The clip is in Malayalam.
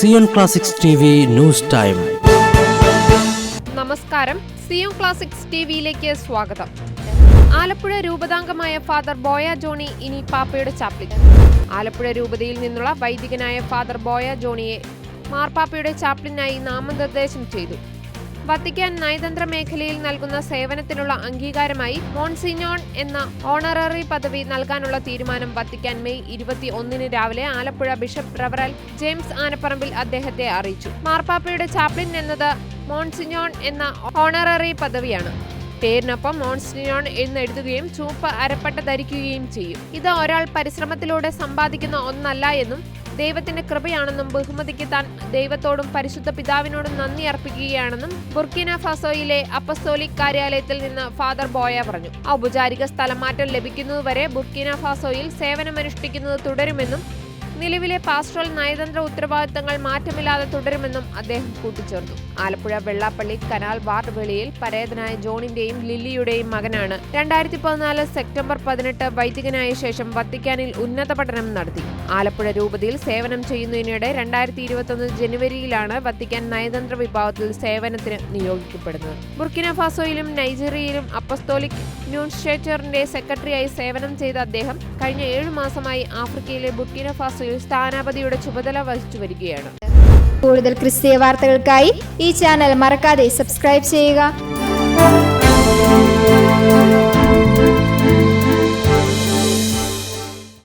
Zion classics TV news time. നമസ്കാരം, സിയോൺ ക്ലാസിക്സ് ടിവിയിലേക്ക് സ്വാഗതം. ആലപ്പുഴ രൂപതാംഗമായ ഫാദർ ബോയ ജോണി ഇനി പാപ്പയുടെ ചാപ്ലിൻ. ആലപ്പുഴ രൂപതയിൽ നിന്നുള്ള വൈദികനായ ഫാദർ ബോയ ജോണിയെ മാർപ്പാപ്പയുടെ ചാപ്ലിനായി നാമനിർദ്ദേശം ചെയ്തു. വത്തിക്കാൻ നയതന്ത്ര മേഖലയിൽ നൽകുന്ന സേവനത്തിനുള്ള അംഗീകാരമായി മോൺസിഞ്ഞോൺ എന്ന ഓണററി പദവി നൽകാനുള്ള തീരുമാനം വത്തിക്കാൻ മെയ് 21 രാവിലെ ആലപ്പുഴ ബിഷപ്പ് റവറൽ ജെയിംസ് ആനപ്പറമ്പിൽ അദ്ദേഹത്തെ അറിയിച്ചു. മാർപ്പാപ്പയുടെ ചാപ്ലിൻ എന്നത് മോൺസിഞ്ഞോൺ എന്ന ഓണററി പദവിയാണ്. പേരിനൊപ്പം മോൺസിഞ്ഞോൺ എന്നെഴുതുകയും ചുവപ്പ് അരപ്പട്ട ധരിക്കുകയും ചെയ്യും. ഇത് ഒരാൾ പരിശ്രമത്തിലൂടെ സമ്പാദിക്കുന്ന ഒന്നല്ല എന്നും ദൈവത്തിന്റെ കൃപയാണെന്നും ബഹുമതിക്ക് താൻ ദൈവത്തോടും പരിശുദ്ധ പിതാവിനോടും നന്ദി അർപ്പിക്കുകയാണെന്നും ബുർക്കിന ഫാസോയിലെ അപ്പസ്തോലിക് കാര്യാലയത്തിൽ നിന്ന് ഫാദർ ബോയ പറഞ്ഞു. ഔപചാരിക സ്ഥലമാറ്റം ലഭിക്കുന്നതുവരെ ബുർക്കിന ഫാസോയിൽ സേവനമനുഷ്ഠിക്കുന്നത് തുടരുമെന്നും നിലവിലെ പാസ്റ്ററൽ നയതന്ത്ര ഉത്തരവാദിത്തങ്ങൾ മാറ്റമില്ലാതെ തുടരുമെന്നും അദ്ദേഹം കൂട്ടിച്ചേർത്തു. ആലപ്പുഴ വെള്ളാപ്പള്ളി കനാൽ വാർഡ് വെളിയിൽ പരേതനായ ജോണിന്റെയും ലില്ലിയുടെയും മകനാണ് 2014 സെപ്റ്റംബർ 18 വൈദികനായ ശേഷം വത്തിക്കാനിൽ ഉന്നത പഠനം നടത്തി. ആലപ്പുഴ രൂപതയിൽ സേവനം ചെയ്യുന്നതിനിടെ 2021 ജനുവരിയിലാണ് വത്തിക്കാൻ നയതന്ത്ര വിഭാഗത്തിൽ സേവനത്തിന് നിയോഗിക്കപ്പെടുന്നത്. ബുർക്കിന ഫാസോയിലും നൈജീരിയയിലും അപ്പസ്തോലിക് ന്യൂൺഷ്യേറ്ററിന്റെ സെക്രട്ടറിയായി സേവനം ചെയ്ത അദ്ദേഹം കഴിഞ്ഞ 7 മാസമായി ആഫ്രിക്കയിലെ ബുർക്കിന ഫാസോയിൽ സ്ഥാനാപതിയുടെ ചുമതല വഹിച്ചു വരികയാണ്. കൂടുതൽ ക്രിസ്തീയ വാർത്തകൾക്കായി ഈ ചാനൽ മറക്കാതെ സബ്സ്ക്രൈബ് ചെയ്യുക.